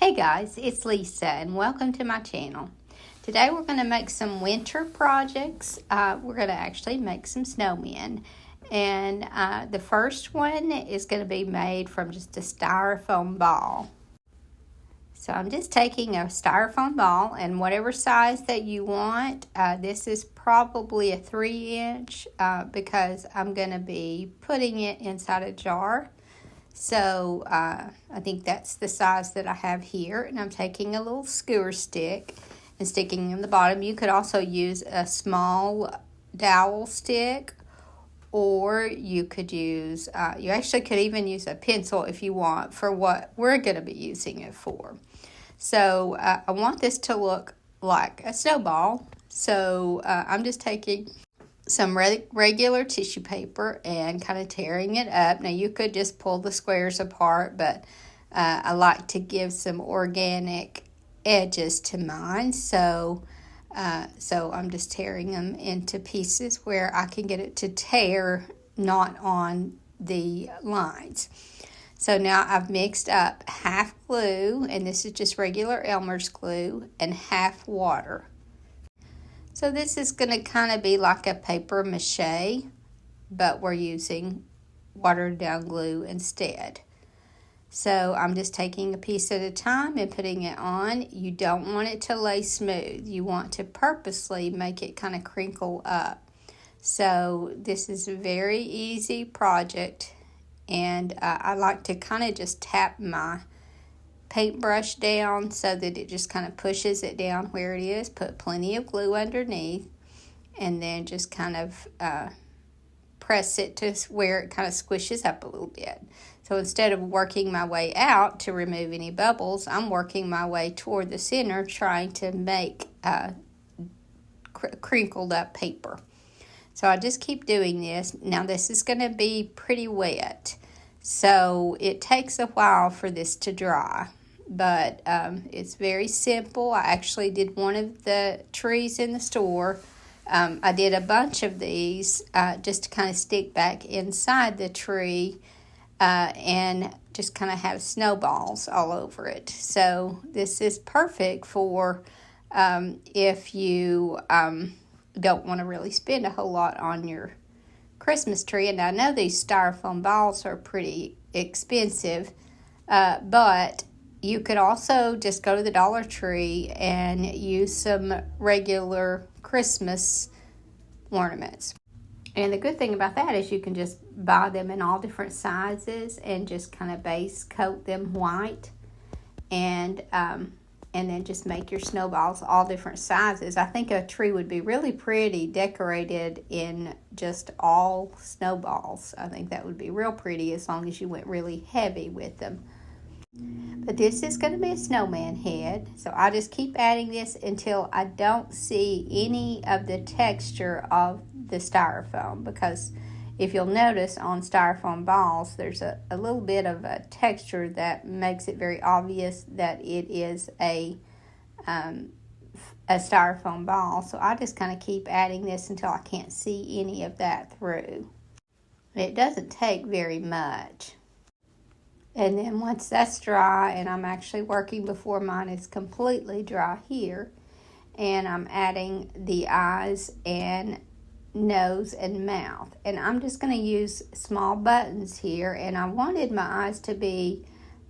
Hey guys, it's Lisa and welcome to my channel. Today we're going to make some winter projects. We're going to actually make some snowmen. And the first one is going to be made from just a styrofoam ball. So I'm just taking a styrofoam ball and whatever size that you want. This is probably a 3-inch because I'm going to be putting it inside a jar. So I think that's the size that I have here. And I'm taking a little skewer stick and sticking in the bottom. You could also use a small dowel stick, or you could use, you actually could even use a pencil if you want for what we're going to be using it for. So I want this to look like a snowball. So I'm just taking some regular tissue paper and kind of tearing it up. Now you could just pull the squares apart, but I like to give some organic edges to mine. So I'm just tearing them into pieces where I can get it to tear not on the lines. So now I've mixed up half glue, and this is just regular Elmer's glue, and half water. So this is going to kind of be like a paper mache, but we're using watered down glue instead. So I'm just taking a piece at a time and putting it on. You don't want it to lay smooth. You want to purposely make it kind of crinkle up. So this is a very easy project, and I like to kind of just tap my paintbrush down so that it just kind of pushes it down where it is. Put plenty of glue underneath, and then just kind of press it to where it kind of squishes up a little bit. So instead of working my way out to remove any bubbles, I'm working my way toward the center, trying to make crinkled up paper. So I just keep doing this. Now this is going to be pretty wet, so it takes a while for this to dry. But it's very simple. I actually did one of the trees in the store. I did a bunch of these just to kind of stick back inside the tree and just kind of have snowballs all over it. So this is perfect for if you don't want to really spend a whole lot on your Christmas tree. And I know these styrofoam balls are pretty expensive, but you could also just go to the Dollar Tree and use some regular Christmas ornaments. And the good thing about that is you can just buy them in all different sizes and just kind of base coat them white, and then just make your snowballs all different sizes. I think a tree would be really pretty decorated in just all snowballs. I think that would be real pretty as long as you went really heavy with them. But this is going to be a snowman head, so I just keep adding this until I don't see any of the texture of the styrofoam, because if you'll notice on styrofoam balls there's a little bit of a texture that makes it very obvious that it is a styrofoam ball. So I just kind of keep adding this until I can't see any of that through. It doesn't take very much. And then once that's dry, and I'm actually working before mine is completely dry here, and I'm adding the eyes and nose and mouth. And I'm just going to use small buttons here, and I wanted my eyes to be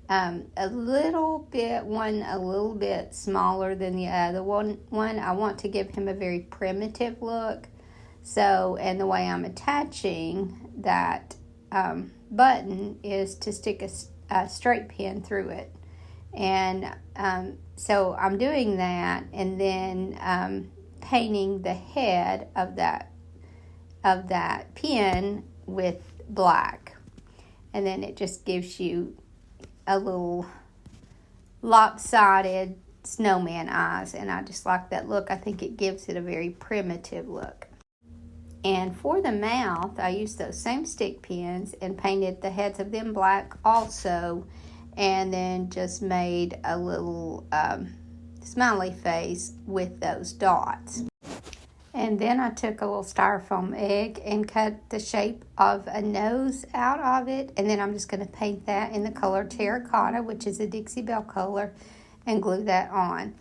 a little bit smaller than the other one. I want to give him a very primitive look. So, and the way I'm attaching that button is to stick a straight pin through it. And so I'm doing that, and then painting the head of that pin with black, and then it just gives you a little lopsided snowman eyes, and I just like that look. I think it gives it a very primitive look. And for the mouth, I used those same stick pins and painted the heads of them black also, and then just made a little smiley face with those dots. And then I took a little styrofoam egg and cut the shape of a nose out of it. And then I'm just going to paint that in the color terracotta, which is a Dixie Belle color. and glue that on.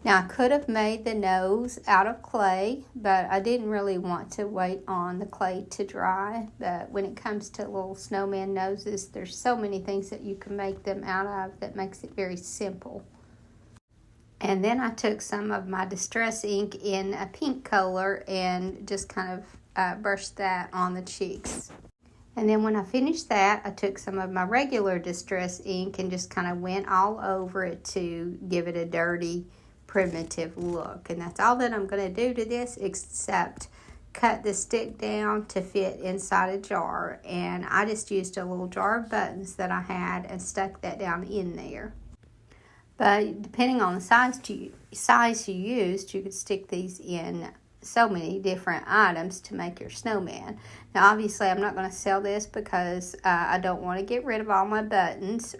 Now I could have made the nose out of clay, but I didn't really want to wait on the clay to dry. But when it comes to little snowman noses, there's so many things that you can make them out of that makes it very simple. And then I took some of my Distress ink in a pink color and just kind of brushed that on the cheeks. And then when I finished that, I took some of my regular Distress ink and just kind of went all over it to give it a dirty, primitive look. And that's all that I'm going to do to this, except cut the stick down to fit inside a jar. And I just used a little jar of buttons that I had and stuck that down in there. But depending on the size you used, you could stick these in so many different items to make your snowman. Now obviously I'm not going to sell this because I don't want to get rid of all my buttons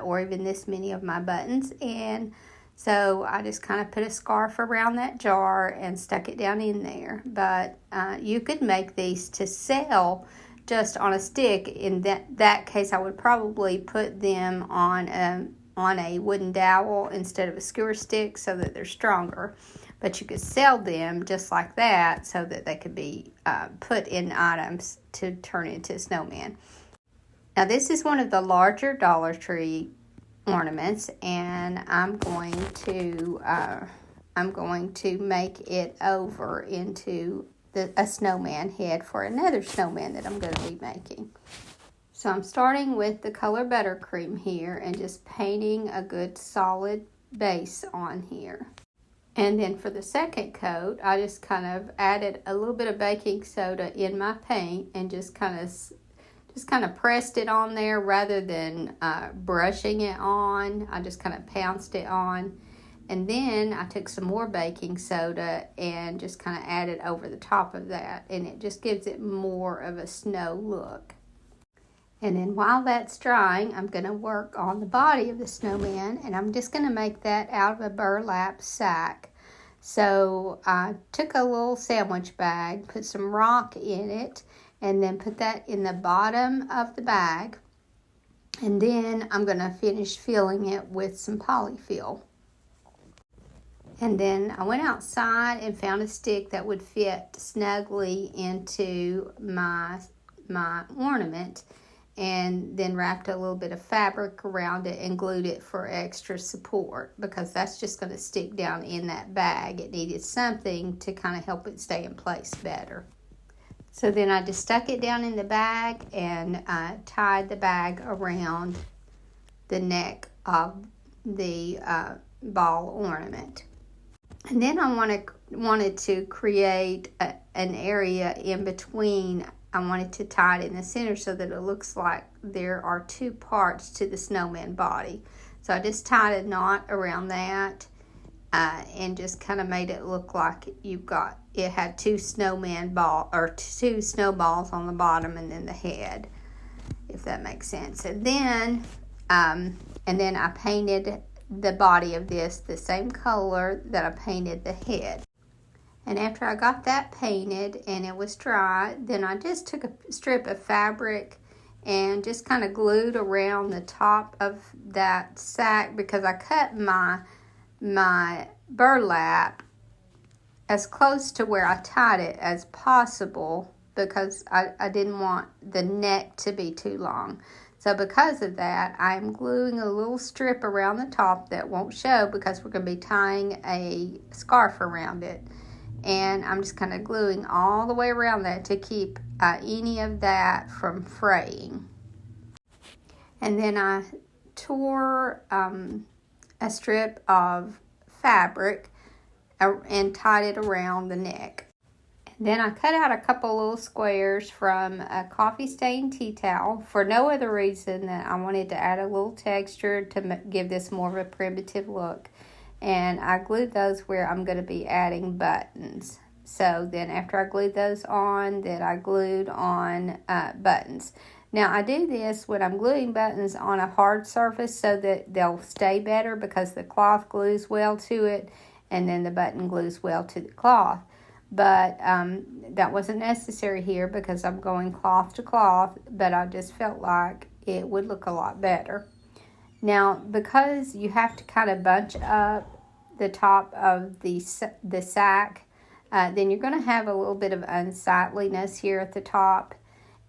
or even this many of my buttons, and so I just kind of put a scarf around that jar and stuck it down in there. But you could make these to sell just on a stick. In that case, I would probably put them on a wooden dowel instead of a skewer stick so that they're stronger. But you could sell them just like that so that they could be put in items to turn into a snowman. Now this is one of the larger Dollar Tree ornaments, and I'm going to make it over into a snowman head for another snowman that I'm going to be making. So I'm starting with the color buttercream here and just painting a good solid base on here. And then for the second coat, I just kind of added a little bit of baking soda in my paint and just kind of pressed it on there rather than brushing it on. I just kind of pounced it on. And then I took some more baking soda and just kind of added over the top of that. And it just gives it more of a snow look. And then while that's drying, I'm going to work on the body of the snowman. And I'm just going to make that out of a burlap sack. So I took a little sandwich bag, put some rock in it, and then put that in the bottom of the bag. And then I'm going to finish filling it with some polyfill. And then I went outside and found a stick that would fit snugly into my ornament, and then wrapped a little bit of fabric around it and glued it for extra support, because that's just going to stick down in that bag. It needed something to kind of help it stay in place better. So then I just stuck it down in the bag and tied the bag around the neck of the ball ornament. And then I wanted to create an area in between. I wanted to tie it in the center so that it looks like there are two parts to the snowman body. So I just tied a knot around that and just kind of made it look like it had two two snowballs on the bottom and then the head, if that makes sense. And then I painted the body of this the same color that I painted the head. And after I got that painted and it was dry, then I just took a strip of fabric and just kind of glued around the top of that sack, because I cut my burlap as close to where I tied it as possible, because I didn't want the neck to be too long. So because of that, I'm gluing a little strip around the top that won't show, because we're going to be tying a scarf around it. And I'm just kind of gluing all the way around that to keep any of that from fraying. And then I tore a strip of fabric and tied it around the neck. And then I cut out a couple little squares from a coffee stained tea towel for no other reason than I wanted to add a little texture to give this more of a primitive look. And I glued those where I'm going to be adding buttons. So then after I glued those on, then I glued on buttons. Now I do this when I'm gluing buttons on a hard surface so that they'll stay better, because the cloth glues well to it and then the button glues well to the cloth. But that wasn't necessary here because I'm going cloth to cloth, but I just felt like it would look a lot better. Now, because you have to kind of bunch up the top of the sack, then you're going to have a little bit of unsightliness here at the top,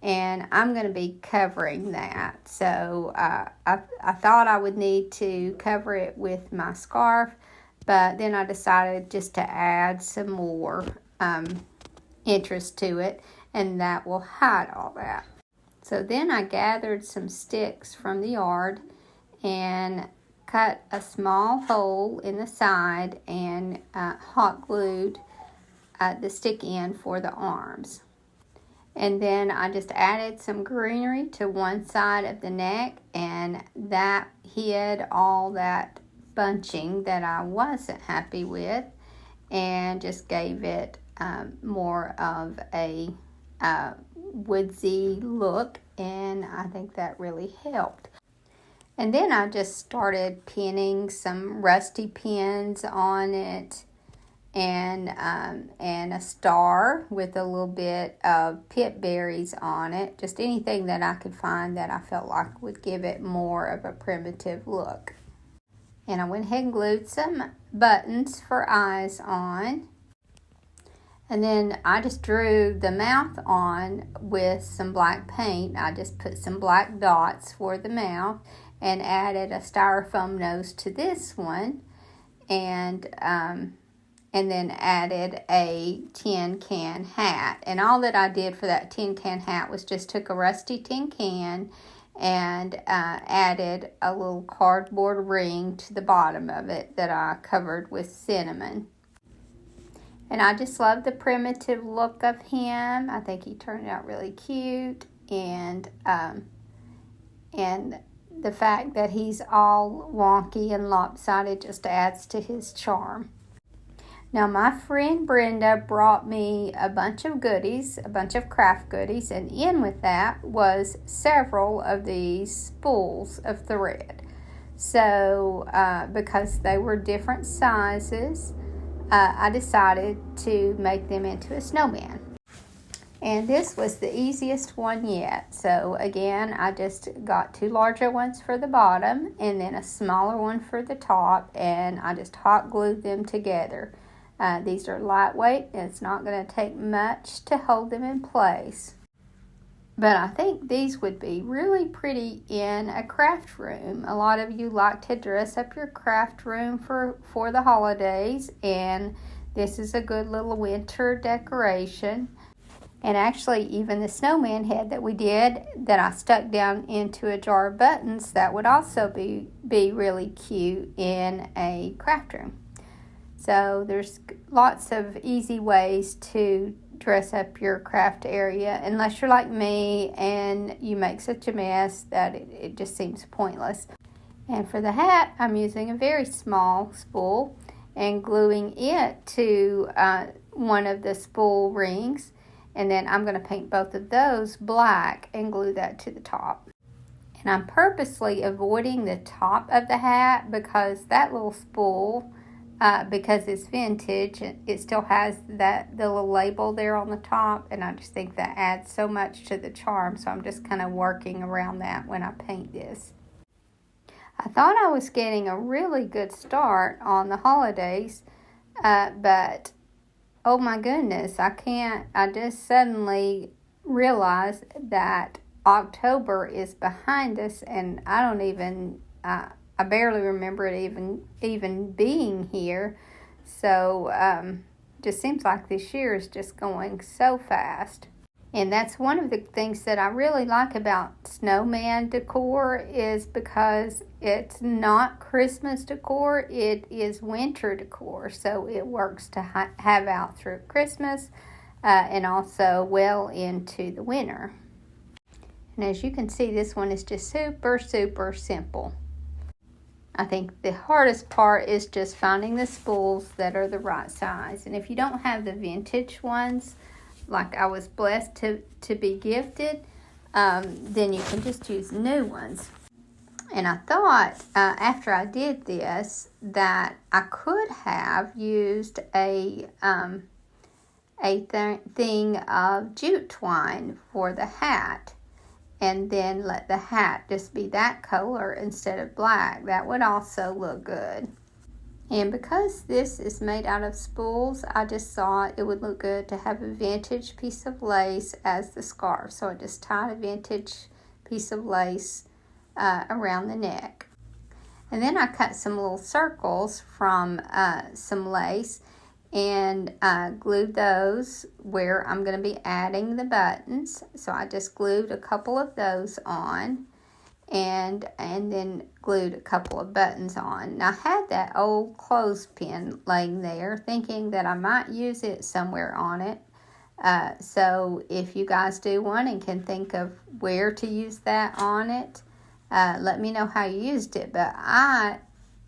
and I'm going to be covering that. So I thought I would need to cover it with my scarf, but then I decided just to add some more interest to it, and that will hide all that. So then I gathered some sticks from the yard and cut a small hole in the side and hot glued the stick in for the arms. And then I just added some greenery to one side of the neck, and that hid all that bunching that I wasn't happy with, and just gave it more of a woodsy look, and I think that really helped. And then I just started pinning some rusty pins on it, and a star with a little bit of pip berries on it. Just anything that I could find that I felt like would give it more of a primitive look. And I went ahead and glued some buttons for eyes on. And then I just drew the mouth on with some black paint. I just put some black dots for the mouth and added a styrofoam nose to this one, and then added a tin can hat. And all that I did for that tin can hat was just took a rusty tin can and added a little cardboard ring to the bottom of it that I covered with cinnamon. And I just love the primitive look of him. I think he turned out really cute, and the fact that he's all wonky and lopsided just adds to his charm. Now, my friend Brenda brought me a bunch of goodies, a bunch of craft goodies, and in with that was several of these spools of thread. So, because they were different sizes, I decided to make them into a snowman. And this was the easiest one yet. So again, I just got 2 larger ones for the bottom and then a smaller one for the top, and I just hot glued them together. These are lightweight, and it's not going to take much to hold them in place. But I think these would be really pretty in a craft room. A lot of you like to dress up your craft room for the holidays, and this is a good little winter decoration. And actually, even the snowman head that we did, that I stuck down into a jar of buttons, that would also be really cute in a craft room. So there's lots of easy ways to dress up your craft area, unless you're like me and you make such a mess that it just seems pointless. And for the hat, I'm using a very small spool and gluing it to one of the spool rings. And then I'm going to paint both of those black and glue that to the top. And I'm purposely avoiding the top of the hat because that little spool, because it's vintage, it still has the little label there on the top. And I just think that adds so much to the charm. So I'm just kind of working around that when I paint this. I thought I was getting a really good start on the holidays, but oh my goodness, I just suddenly realized that October is behind us, and I barely remember it even being here. So just seems like this year is just going so fast. And that's one of the things that I really like about snowman decor, is because it's not Christmas decor, it is winter decor. So it works to have out through Christmas and also well into the winter. And as you can see, this one is just super, super simple. I think the hardest part is just finding the spools that are the right size. And if you don't have the vintage ones, like I was blessed to be gifted, then you can just use new ones. And I thought after I did this that I could have used a thing of jute twine for the hat. and then let the hat just be that color instead of black. That would also look good. And because this is made out of spools, I just thought it would look good to have a vintage piece of lace as the scarf. So I just tied a vintage piece of lace around the neck. And then I cut some little circles from some lace and glued those where I'm going to be adding the buttons. So I just glued a couple of those on and then glued a couple of buttons on. Now, I had that old clothespin laying there thinking that I might use it somewhere on it. So if you guys do one and can think of where to use that on it, let me know how you used it. But I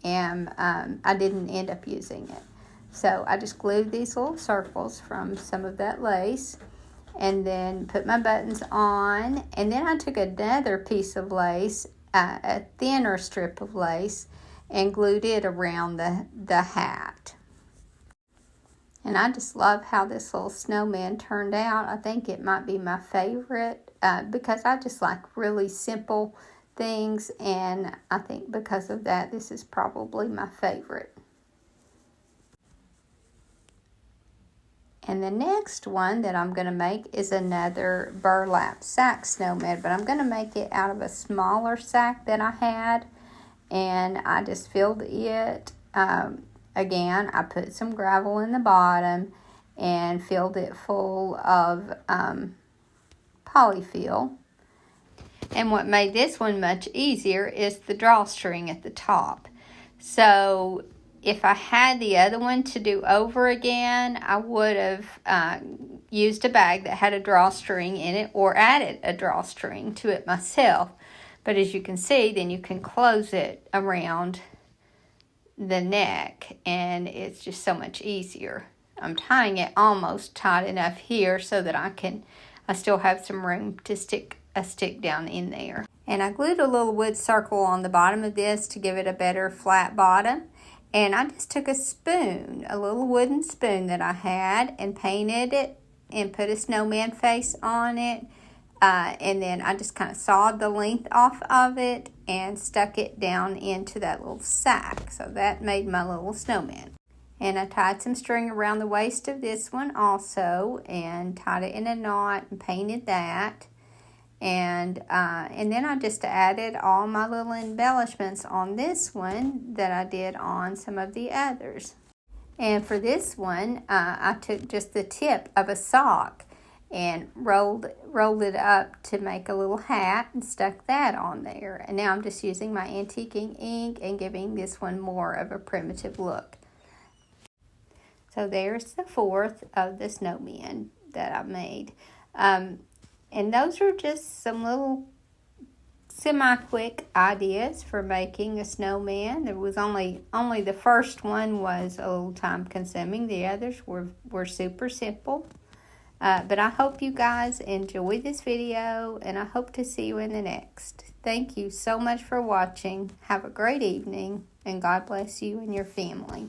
didn't end up using it. So I just glued these little circles from some of that lace and then put my buttons on. And then I took another piece of lace, a thinner strip of lace, and glued it around the hat. And I just love how this little snowman turned out. I think it might be my favorite because I just like really simple things. And I think because of that, this is probably my favorite. And the next one that I'm going to make is another burlap sack snowman, but I'm going to make it out of a smaller sack that I had, and I just filled it. Again, I put some gravel in the bottom and filled it full of polyfill. And what made this one much easier is the drawstring at the top. So if I had the other one to do over again, I would have used a bag that had a drawstring in it or added a drawstring to it myself. But as you can see, then you can close it around the neck and it's just so much easier. I'm tying it almost tight enough here so that I still have some room to stick a stick down in there. And I glued a little wood circle on the bottom of this to give it a better flat bottom. And I just took a spoon, a little wooden spoon that I had, and painted it and put a snowman face on it. And then I just kind of sawed the length off of it and stuck it down into that little sack. So that made my little snowman. And I tied some string around the waist of this one also and tied it in a knot and painted that. And then I just added all my little embellishments on this one that I did on some of the others. And for this one, I took just the tip of a sock and rolled it up to make a little hat and stuck that on there. And now I'm just using my antiquing ink and giving this one more of a primitive look. So there's the fourth of the snowmen that I made. And those are just some little semi-quick ideas for making a snowman. There was only the first one was a little time-consuming. The others were super simple. But I hope you guys enjoy this video, and I hope to see you in the next. Thank you so much for watching. Have a great evening, and God bless you and your family.